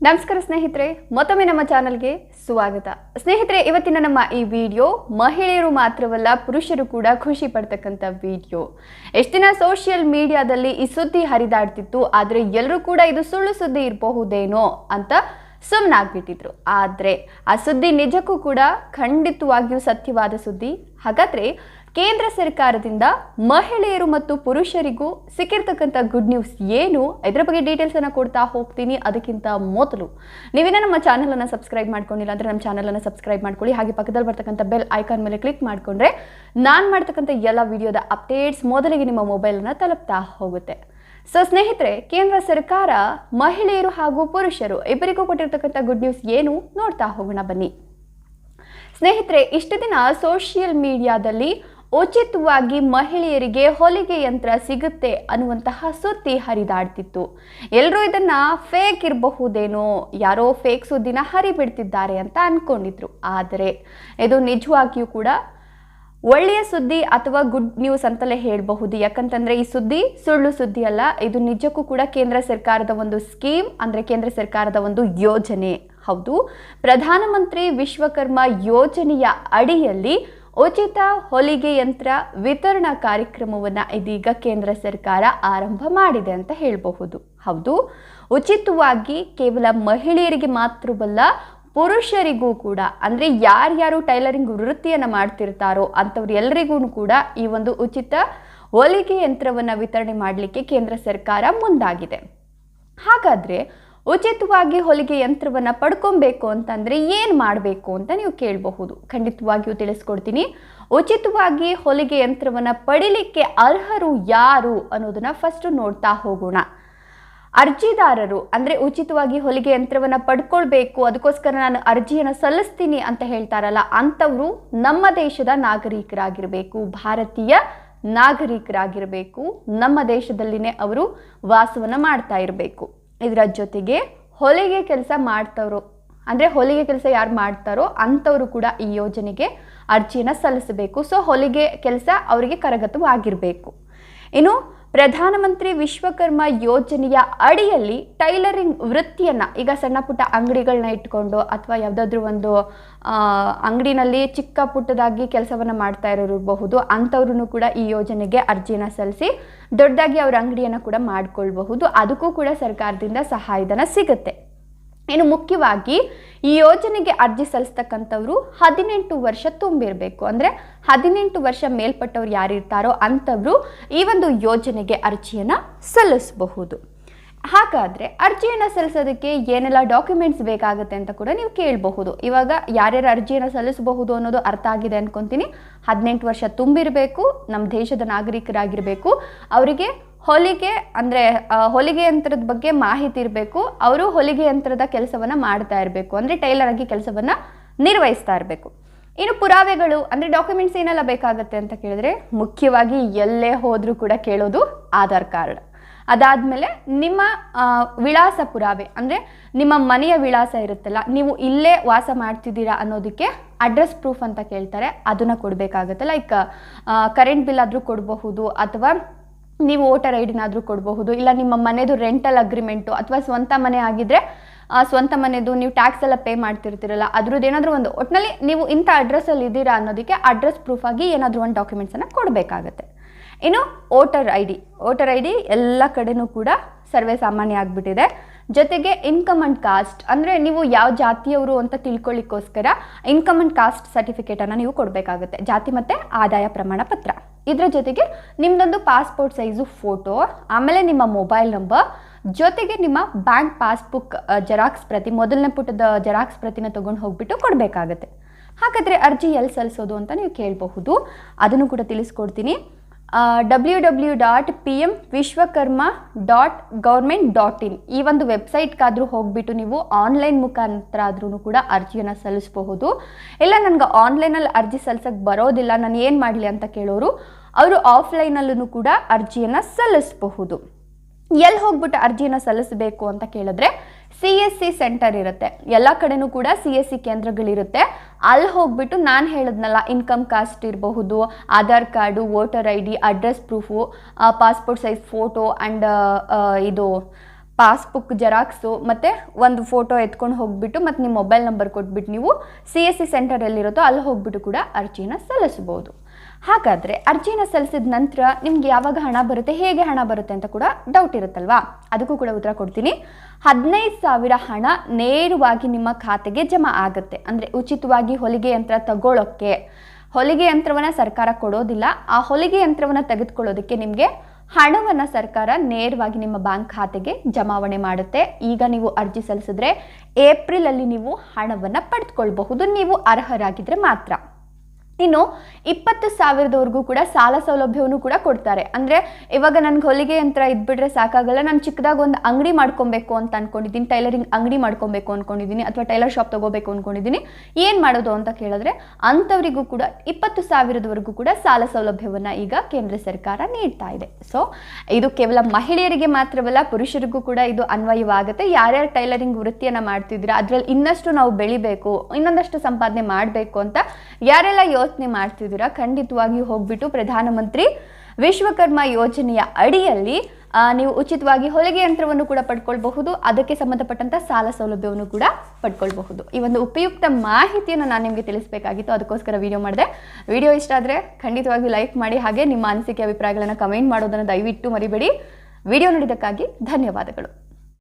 ನಮಸ್ಕಾರ ಸ್ನೇಹಿತರೆ, ಮತ್ತೊಮ್ಮೆ ನಮ್ಮ ಚಾನೆಲ್ಗೆ ಸ್ವಾಗತ. ಸ್ನೇಹಿತರೆ, ಇವತ್ತಿನ ನಮ್ಮ ಈ ವಿಡಿಯೋ ಮಹಿಳೆಯರು ಮಾತ್ರವಲ್ಲ ಪುರುಷರು ಕೂಡ ಖುಷಿ ಪಡ್ತಕ್ಕಂಥ ವಿಡಿಯೋ. ಎಷ್ಟು ದಿನ ಸೋಷಿಯಲ್ ಮೀಡಿಯಾದಲ್ಲಿ ಈ ಸುದ್ದಿ ಹರಿದಾಡ್ತಿತ್ತು, ಆದರೆ ಎಲ್ಲರೂ ಕೂಡ ಇದು ಸುಳ್ಳು ಸುದ್ದಿ ಇರಬಹುದೇನೋ ಅಂತ ಸುಮ್ಮನಾಗ್ಬಿಟ್ಟಿದ್ರು. ಆದರೆ ಆ ಸುದ್ದಿ ನಿಜಕ್ಕೂ ಕೂಡ ಖಂಡಿತವಾಗಿಯೂ ಸತ್ಯವಾದ ಸುದ್ದಿ. ಹಾಗಾದರೆ ಕೇಂದ್ರ ಸರ್ಕಾರದಿಂದ ಮಹಿಳೆಯರು ಮತ್ತು ಪುರುಷರಿಗೂ ಸಿಕ್ಕಿರ್ತಕ್ಕಂಥ ಗುಡ್ ನ್ಯೂಸ್ ಏನು, ಇದರ ಬಗ್ಗೆ ಡೀಟೇಲ್ಸನ್ನು ಕೊಡ್ತಾ ಹೋಗ್ತೀನಿ. ಅದಕ್ಕಿಂತ ಮೊದಲು ನೀವೇನ ನಮ್ಮ ಚಾನಲನ್ನು ಸಬ್ಸ್ಕ್ರೈಬ್ ಮಾಡ್ಕೊಂಡಿಲ್ಲ ಅಂದರೆ ನಮ್ಮ ಚಾನಲನ್ನು ಸಬ್ಸ್ಕ್ರೈಬ್ ಮಾಡ್ಕೊಳ್ಳಿ. ಹಾಗೆ ಪಕ್ಕದಲ್ಲಿ ಬರ್ತಕ್ಕಂಥ ಬೆಲ್ ಐಕಾನ್ ಮೇಲೆ ಕ್ಲಿಕ್ ಮಾಡಿಕೊಂಡ್ರೆ ನಾನು ಮಾಡ್ತಕ್ಕಂಥ ಎಲ್ಲ ವಿಡಿಯೋದ ಅಪ್ಡೇಟ್ಸ್ ಮೊದಲಿಗೆ ನಿಮ್ಮ ಮೊಬೈಲನ್ನು ತಲುಪ್ತಾ ಹೋಗುತ್ತೆ. ಸೊ ಸ್ನೇಹಿತರೆ, ಕೇಂದ್ರ ಸರ್ಕಾರ ಮಹಿಳೆಯರು ಹಾಗೂ ಪುರುಷರು ಇಬ್ಬರಿಗೂ ಕೊಟ್ಟಿರ್ತಕ್ಕಂಥ ಗುಡ್ ನ್ಯೂಸ್ ಏನು ನೋಡ್ತಾ ಹೋಗೋಣ ಬನ್ನಿ. ಸ್ನೇಹಿತರೆ, ಇಷ್ಟು ದಿನ ಸೋಷಿಯಲ್ ಮೀಡಿಯಾದಲ್ಲಿ ಉಚಿತವಾಗಿ ಮಹಿಳೆಯರಿಗೆ ಹೊಲಿಗೆ ಯಂತ್ರ ಸಿಗುತ್ತೆ ಅನ್ನುವಂತಹ ಸುದ್ದಿ ಹರಿದಾಡ್ತಿತ್ತು. ಎಲ್ಲರೂ ಇದನ್ನ ಫೇಕ್ ಇರಬಹುದೇನೋ, ಯಾರೋ ಫೇಕ್ ಸುದ್ದಿನ ಹರಿಬಿಡ್ತಿದ್ದಾರೆ ಅಂತ ಅನ್ಕೊಂಡಿದ್ರು. ಆದರೆ ಇದು ನಿಜವಾಗಿಯೂ ಕೂಡ ಒಳ್ಳೆಯ ಸುದ್ದಿ ಅಥವಾ ಗುಡ್ ನ್ಯೂಸ್ ಅಂತಲೇ ಹೇಳಬಹುದು. ಯಾಕಂತಂದ್ರೆ ಈ ಸುದ್ದಿ ಸುಳ್ಳು ಸುದ್ದಿ ಅಲ್ಲ, ಇದು ನಿಜಕ್ಕೂ ಕೂಡ ಕೇಂದ್ರ ಸರ್ಕಾರದ ಒಂದು ಸ್ಕೀಮ್, ಅಂದ್ರೆ ಕೇಂದ್ರ ಸರ್ಕಾರದ ಒಂದು ಯೋಜನೆ. ಹೌದು, ಪ್ರಧಾನಮಂತ್ರಿ ವಿಶ್ವಕರ್ಮ ಯೋಜನೆಯ ಅಡಿಯಲ್ಲಿ ಉಚಿತ ಹೊಲಿಗೆ ಯಂತ್ರ ವಿತರಣಾ ಕಾರ್ಯಕ್ರಮವನ್ನು ಇದೀಗ ಕೇಂದ್ರ ಸರ್ಕಾರ ಆರಂಭ ಮಾಡಿದೆ ಅಂತ ಹೇಳಬಹುದು. ಹೌದು, ಉಚಿತವಾಗಿ ಕೇವಲ ಮಹಿಳೆಯರಿಗೆ ಮಾತ್ರವಲ್ಲ, ಪುರುಷರಿಗೂ ಕೂಡ, ಅಂದರೆ ಯಾರ್ಯಾರು ಟೈಲರಿಂಗ್ ವೃತ್ತಿಯನ್ನು ಮಾಡ್ತಿರ್ತಾರೋ ಅಂಥವ್ರು ಎಲ್ಲರಿಗೂ ಕೂಡ ಈ ಒಂದು ಉಚಿತ ಹೊಲಿಗೆ ಯಂತ್ರವನ್ನು ವಿತರಣೆ ಮಾಡಲಿಕ್ಕೆ ಕೇಂದ್ರ ಸರ್ಕಾರ ಮುಂದಾಗಿದೆ. ಹಾಗಾದರೆ ಉಚಿತವಾಗಿ ಹೊಲಿಗೆ ಯಂತ್ರವನ್ನು ಪಡ್ಕೊಬೇಕು ಅಂತಂದರೆ ಏನು ಮಾಡಬೇಕು ಅಂತ ನೀವು ಕೇಳಬಹುದು. ಖಂಡಿತವಾಗಿಯೂ ತಿಳಿಸ್ಕೊಡ್ತೀನಿ. ಉಚಿತವಾಗಿ ಹೊಲಿಗೆ ಯಂತ್ರವನ್ನು ಪಡಿಲಿಕ್ಕೆ ಅರ್ಹರು ಯಾರು ಅನ್ನೋದನ್ನ ಫಸ್ಟ್ ನೋಡ್ತಾ ಹೋಗೋಣ. ಅರ್ಜಿದಾರರು, ಅಂದರೆ ಉಚಿತವಾಗಿ ಹೊಲಿಗೆ ಯಂತ್ರವನ್ನು ಪಡ್ಕೊಳ್ಬೇಕು, ಅದಕ್ಕೋಸ್ಕರ ನಾನು ಅರ್ಜಿಯನ್ನು ಸಲ್ಲಿಸ್ತೀನಿ ಅಂತ ಹೇಳ್ತಾರಲ್ಲ, ಅಂಥವರು ನಮ್ಮ ದೇಶದ ನಾಗರಿಕರಾಗಿರಬೇಕು, ಭಾರತೀಯ ನಾಗರಿಕರಾಗಿರಬೇಕು, ನಮ್ಮ ದೇಶದಲ್ಲಿನೇ ಅವರು ವಾಸವನ್ನು ಮಾಡ್ತಾ ಇರಬೇಕು. ಇದರ ಜೊತೆಗೆ ಹೊಲಿಗೆ ಕೆಲಸ ಮಾಡ್ತವರು, ಅಂದರೆ ಹೊಲಿಗೆ ಕೆಲಸ ಯಾರು ಮಾಡ್ತಾರೋ ಅಂಥವರು ಕೂಡ ಈ ಯೋಜನೆಗೆ ಅರ್ಜಿಯನ್ನು ಸಲ್ಲಿಸಬೇಕು. ಸೊ ಹೊಲಿಗೆ ಕೆಲಸ ಅವರಿಗೆ ಕರಗತವಾಗಿರಬೇಕು. ಇನ್ನು ಪ್ರಧಾನಮಂತ್ರಿ ವಿಶ್ವಕರ್ಮ ಯೋಜನೆಯ ಅಡಿಯಲ್ಲಿ ಟೈಲರಿಂಗ್ ವೃತ್ತಿಯನ್ನು, ಈಗ ಸಣ್ಣ ಪುಟ್ಟ ಅಂಗಡಿಗಳನ್ನ ಇಟ್ಕೊಂಡು ಅಥವಾ ಯಾವುದಾದ್ರೂ ಒಂದು ಅಂಗಡಿನಲ್ಲಿ ಚಿಕ್ಕ ಪುಟ್ಟದಾಗಿ ಕೆಲಸವನ್ನು ಮಾಡ್ತಾ ಇರಬಹುದು, ಅಂಥವ್ರೂ ಕೂಡ ಈ ಯೋಜನೆಗೆ ಅರ್ಜಿಯನ್ನು ಸಲ್ಲಿಸಿ ದೊಡ್ಡದಾಗಿ ಅವರ ಅಂಗಡಿಯನ್ನು ಕೂಡ ಮಾಡಿಕೊಳ್ಬಹುದು. ಅದಕ್ಕೂ ಕೂಡ ಸರ್ಕಾರದಿಂದ ಸಹಾಯಧನ ಸಿಗುತ್ತೆ. ಇನ್ನು ಮುಖ್ಯವಾಗಿ ಈ ಯೋಜನೆಗೆ ಅರ್ಜಿ ಸಲ್ಲಿಸ್ತಕ್ಕಂಥವ್ರು 18 ವರ್ಷ ತುಂಬಿರಬೇಕು. ಅಂದರೆ 18 ವರ್ಷ ಮೇಲ್ಪಟ್ಟವ್ರು ಯಾರಿರ್ತಾರೋ ಅಂಥವ್ರು ಈ ಒಂದು ಯೋಜನೆಗೆ ಅರ್ಜಿಯನ್ನು ಸಲ್ಲಿಸಬಹುದು. ಹಾಗಾದರೆ ಅರ್ಜಿಯನ್ನು ಸಲ್ಲಿಸೋದಕ್ಕೆ ಏನೆಲ್ಲ ಡಾಕ್ಯುಮೆಂಟ್ಸ್ ಬೇಕಾಗುತ್ತೆ ಅಂತ ಕೂಡ ನೀವು ಕೇಳಬಹುದು. ಇವಾಗ ಯಾರ್ಯಾರು ಅರ್ಜಿಯನ್ನು ಸಲ್ಲಿಸಬಹುದು ಅನ್ನೋದು ಅರ್ಥ ಆಗಿದೆ ಅನ್ಕೊತೀನಿ. 18 ವರ್ಷ ತುಂಬಿರಬೇಕು, ನಮ್ಮ ದೇಶದ ನಾಗರಿಕರಾಗಿರಬೇಕು, ಅವರಿಗೆ ಹೊಲಿಗೆ ಅಂದರೆ ಹೊಲಿಗೆ ಯಂತ್ರದ ಬಗ್ಗೆ ಮಾಹಿತಿ ಇರಬೇಕು, ಅವರು ಹೊಲಿಗೆ ಯಂತ್ರದ ಕೆಲಸವನ್ನು ಮಾಡ್ತಾ ಇರಬೇಕು, ಅಂದರೆ ಟೈಲರ್ ಆಗಿ ಕೆಲಸವನ್ನು ನಿರ್ವಹಿಸ್ತಾ ಇರಬೇಕು. ಇನ್ನು ಪುರಾವೆಗಳು, ಅಂದರೆ ಡಾಕ್ಯುಮೆಂಟ್ಸ್ ಏನೆಲ್ಲ ಬೇಕಾಗುತ್ತೆ ಅಂತ ಕೇಳಿದ್ರೆ, ಮುಖ್ಯವಾಗಿ ಎಲ್ಲೇ ಹೋದರೂ ಕೂಡ ಕೇಳೋದು ಆಧಾರ್ ಕಾರ್ಡ್. ಅದಾದಮೇಲೆ ನಿಮ್ಮ ವಿಳಾಸ ಪುರಾವೆ, ಅಂದರೆ ನಿಮ್ಮ ಮನೆಯ ವಿಳಾಸ ಇರುತ್ತಲ್ಲ, ನೀವು ಇಲ್ಲೇ ವಾಸ ಮಾಡ್ತಿದ್ದೀರಾ ಅನ್ನೋದಕ್ಕೆ ಅಡ್ರೆಸ್ ಪ್ರೂಫ್ ಅಂತ ಕೇಳ್ತಾರೆ, ಅದನ್ನು ಕೊಡಬೇಕಾಗುತ್ತೆ. ಲೈಕ್ ಕರೆಂಟ್ ಬಿಲ್ ಆದರೂ ಕೊಡಬಹುದು, ಅಥವಾ ನೀವು ವೋಟರ್ ಐ ಡಿನಾದರೂ ಕೊಡಬಹುದು, ಇಲ್ಲ ನಿಮ್ಮ ಮನೆದು ರೆಂಟಲ್ ಅಗ್ರಿಮೆಂಟು ಅಥವಾ ಸ್ವಂತ ಮನೆ ಆಗಿದ್ದರೆ ಸ್ವಂತ ಮನೆದು ನೀವು ಟ್ಯಾಕ್ಸ್ ಎಲ್ಲ ಪೇ ಮಾಡ್ತಿರ್ತೀರಲ್ಲ, ಅದ್ರದ್ದು ಏನಾದರೂ ಒಂದು, ಒಟ್ಟಿನಲ್ಲಿ ನೀವು ಇಂಥ ಅಡ್ರೆಸ್ಸಲ್ಲಿ ಇದ್ದೀರಾ ಅನ್ನೋದಕ್ಕೆ ಅಡ್ರೆಸ್ ಪ್ರೂಫ್ ಆಗಿ ಏನಾದರೂ ಒಂದು ಡಾಕ್ಯುಮೆಂಟ್ಸನ್ನು ಕೊಡಬೇಕಾಗತ್ತೆ. ಇನ್ನು ವೋಟರ್ ಐ ಡಿ ಎಲ್ಲ ಕಡೆನೂ ಕೂಡ ಸರ್ವೇ ಸಾಮಾನ್ಯ ಆಗಿಬಿಟ್ಟಿದೆ. ಜೊತೆಗೆ ಇನ್ಕಮ್ ಆ್ಯಂಡ್ ಕಾಸ್ಟ್, ಅಂದರೆ ನೀವು ಯಾವ ಜಾತಿಯವರು ಅಂತ ತಿಳ್ಕೊಳ್ಳಿಕ್ಕೋಸ್ಕರ ಇನ್ಕಮ್ ಆ್ಯಂಡ್ ಕಾಸ್ಟ್ ಸರ್ಟಿಫಿಕೇಟನ್ನು ನೀವು ಕೊಡಬೇಕಾಗುತ್ತೆ, ಜಾತಿ ಮತ್ತು ಆದಾಯ ಪ್ರಮಾಣ ಪತ್ರ. ಇದರ ಜೊತೆಗೆ ನಿಮ್ಮದೊಂದು ಪಾಸ್ಪೋರ್ಟ್ ಸೈಜು ಫೋಟೋ, ಆಮೇಲೆ ನಿಮ್ಮ ಮೊಬೈಲ್ ನಂಬರ್, ಜೊತೆಗೆ ನಿಮ್ಮ ಬ್ಯಾಂಕ್ ಪಾಸ್ಬುಕ್ ಜೆರಾಕ್ಸ್ ಪ್ರತಿ, ಮೊದಲನೇ ಪುಟದ ಜೆರಾಕ್ಸ್ ಪ್ರತಿನ ತೊಗೊಂಡು ಹೋಗ್ಬಿಟ್ಟು ಕೊಡಬೇಕಾಗತ್ತೆ. ಹಾಗಾದರೆ ಅರ್ಜಿ ಎಲ್ಲಿ ಸಲ್ಲಿಸೋದು ಅಂತ ನೀವು ಕೇಳಬಹುದು, ಅದನ್ನು ಕೂಡ ತಿಳಿಸ್ಕೊಡ್ತೀನಿ. www.pmvishwakarma.government.in ಈ ಒಂದು ವೆಬ್ಸೈಟ್ಗಾದರೂ ಹೋಗ್ಬಿಟ್ಟು ನೀವು ಆನ್ಲೈನ್ ಮುಖಾಂತರ ಆದ್ರೂ ಕೂಡ ಅರ್ಜಿಯನ್ನು ಸಲ್ಲಿಸಬಹುದು. ಇಲ್ಲ ನನಗೆ ಆನ್ಲೈನಲ್ಲಿ ಅರ್ಜಿ ಸಲ್ಲಿಸೋಕ್ಕೆ ಬರೋದಿಲ್ಲ, ನಾನು ಏನು ಮಾಡಲಿ ಅಂತ ಕೇಳೋರು, ಅವರು ಆಫ್ಲೈನಲ್ಲೂ ಕೂಡ ಅರ್ಜಿಯನ್ನು ಸಲ್ಲಿಸಬಹುದು. ಎಲ್ಲಿ ಹೋಗ್ಬಿಟ್ಟು ಅರ್ಜಿಯನ್ನು ಸಲ್ಲಿಸಬೇಕು ಅಂತ ಕೇಳಿದ್ರೆ, CSC ಸೆಂಟರ್ ಇರುತ್ತೆ, ಎಲ್ಲ ಕಡೆನೂ ಕೂಡ CSC ಕೇಂದ್ರಗಳಿರುತ್ತೆ. ಅಲ್ಲಿ ಹೋಗ್ಬಿಟ್ಟು ನಾನು ಹೇಳಿದ್ನಲ್ಲ, ಇನ್ಕಮ್ ಕಾಸ್ಟ್ ಇರಬಹುದು, Aadhaar card, voter I D, address proof, passport size photo and ಇದು ಪಾಸ್ಬುಕ್ ಜೆರಾಕ್ಸು ಮತ್ತು ಒಂದು ಫೋಟೋ ಎತ್ಕೊಂಡು ಹೋಗ್ಬಿಟ್ಟು ಮತ್ತು ನಿಮ್ಮ ಮೊಬೈಲ್ ನಂಬರ್ ಕೊಟ್ಬಿಟ್ಟು ನೀವು CSC ಸೆಂಟರ್ ಎಲ್ಲಿರುತ್ತೋ ಅಲ್ಲಿ ಹೋಗ್ಬಿಟ್ಟು ಕೂಡ ಅರ್ಜಿನ ಸಲ್ಲಿಸ್ಬೋದು. ಹಾಗಾದರೆ ಅರ್ಜಿನ ಸಲ್ಲಿಸಿದ ನಂತರ ನಿಮ್ಗೆ ಯಾವಾಗ ಹಣ ಬರುತ್ತೆ, ಹೇಗೆ ಹಣ ಬರುತ್ತೆ ಅಂತ ಕೂಡ ಡೌಟ್ ಇರುತ್ತಲ್ವಾ? ಅದಕ್ಕೂ ಕೂಡ ಉತ್ತರ ಕೊಡ್ತೀನಿ. 15,000 ಹಣ ನೇರವಾಗಿ ನಿಮ್ಮ ಖಾತೆಗೆ ಜಮಾ ಆಗುತ್ತೆ. ಅಂದರೆ ಉಚಿತವಾಗಿ ಹೊಲಿಗೆ ಯಂತ್ರ ತಗೊಳ್ಳೋಕ್ಕೆ, ಹೊಲಿಗೆ ಯಂತ್ರವನ್ನು ಸರ್ಕಾರ ಕೊಡೋದಿಲ್ಲ, ಆ ಹೊಲಿಗೆ ಯಂತ್ರವನ್ನು ತೆಗೆದುಕೊಳ್ಳೋದಕ್ಕೆ ನಿಮಗೆ ಹಣವನ್ನು ಸರ್ಕಾರ ನೇರವಾಗಿ ನಿಮ್ಮ ಬ್ಯಾಂಕ್ ಖಾತೆಗೆ ಜಮಾವಣೆ ಮಾಡುತ್ತೆ. ಈಗ ನೀವು ಅರ್ಜಿ ಸಲ್ಲಿಸಿದ್ರೆ ಏಪ್ರಿಲಲ್ಲಿ ನೀವು ಹಣವನ್ನು ಪಡೆದುಕೊಳ್ಬಹುದು, ನೀವು ಅರ್ಹರಾಗಿದ್ದರೆ ಮಾತ್ರ. ಇನ್ನು 20,000ದವರೆಗೂ ಕೂಡ ಸಾಲ ಸೌಲಭ್ಯವನ್ನು ಕೂಡ ಕೊಡ್ತಾರೆ. ಅಂದರೆ ಇವಾಗ ನನಗೆ ಹೊಲಿಗೆ ಯಂತ್ರ ಇದ್ಬಿಟ್ರೆ ಸಾಕಾಗಲ್ಲ, ನಾನು ಚಿಕ್ಕದಾಗ ಒಂದು ಅಂಗಡಿ ಮಾಡ್ಕೊಬೇಕು ಅಂತ ಅಂದ್ಕೊಂಡಿದ್ದೀನಿ, ಟೈಲರಿಂಗ್ ಅಂಗಡಿ ಮಾಡ್ಕೊಬೇಕು ಅಂದ್ಕೊಂಡಿದ್ದೀನಿ, ಅಥವಾ ಟೈಲರ್ ಶಾಪ್ ತೊಗೋಬೇಕು ಅಂದ್ಕೊಂಡಿದ್ದೀನಿ, ಏನು ಮಾಡೋದು ಅಂತ ಕೇಳಿದ್ರೆ ಅಂಥವರಿಗೂ ಕೂಡ 20,000ದವರೆಗೂ ಕೂಡ ಸಾಲ ಸೌಲಭ್ಯವನ್ನು ಈಗ ಕೇಂದ್ರ ಸರ್ಕಾರ ನೀಡ್ತಾ ಇದೆ. ಸೊ ಇದು ಕೇವಲ ಮಹಿಳೆಯರಿಗೆ ಮಾತ್ರವಲ್ಲ, ಪುರುಷರಿಗೂ ಕೂಡ ಇದು ಅನ್ವಯವಾಗುತ್ತೆ. ಯಾರ್ಯಾರು ಟೈಲರಿಂಗ್ ವೃತ್ತಿಯನ್ನು ಮಾಡ್ತಿದ್ದೀರಾ, ಅದರಲ್ಲಿ ಇನ್ನಷ್ಟು ನಾವು ಬೆಳಿಬೇಕು, ಇನ್ನೊಂದಷ್ಟು ಸಂಪಾದನೆ ಮಾಡಬೇಕು ಅಂತ ಯಾರೆಲ್ಲ ಯೋಚನೆ ಮಾಡ್ತಿದ್ದೀರಾ, ಖಂಡಿತವಾಗಿಯೂ ಹೋಗ್ಬಿಟ್ಟು ಪ್ರಧಾನಮಂತ್ರಿ ವಿಶ್ವಕರ್ಮ ಯೋಜನೆಯ ಅಡಿಯಲ್ಲಿ ನೀವು ಉಚಿತವಾಗಿ ಹೊಲಿಗೆ ಯಂತ್ರವನ್ನು ಕೂಡ ಪಡ್ಕೊಳ್ಬಹುದು, ಅದಕ್ಕೆ ಸಂಬಂಧಪಟ್ಟಂಥ ಸಾಲ ಸೌಲಭ್ಯವನ್ನು ಕೂಡ ಪಡ್ಕೊಳ್ಬಹುದು. ಈ ಒಂದು ಉಪಯುಕ್ತ ಮಾಹಿತಿಯನ್ನು ನಾನು ನಿಮಗೆ ತಿಳಿಸಬೇಕಾಗಿತ್ತು, ಅದಕ್ಕೋಸ್ಕರ ವಿಡಿಯೋ ಮಾಡಿದೆ. ವಿಡಿಯೋ ಇಷ್ಟ ಆದರೆ ಖಂಡಿತವಾಗಿ ಲೈಕ್ ಮಾಡಿ, ಹಾಗೆ ನಿಮ್ಮ ಅನಿಸಿಕೆ ಅಭಿಪ್ರಾಯಗಳನ್ನು ಕಮೆಂಟ್ ಮಾಡೋದನ್ನು ದಯವಿಟ್ಟು ಮರಿಬೇಡಿ. ವಿಡಿಯೋ ನೋಡಿದ್ದಕ್ಕಾಗಿ ಧನ್ಯವಾದಗಳು.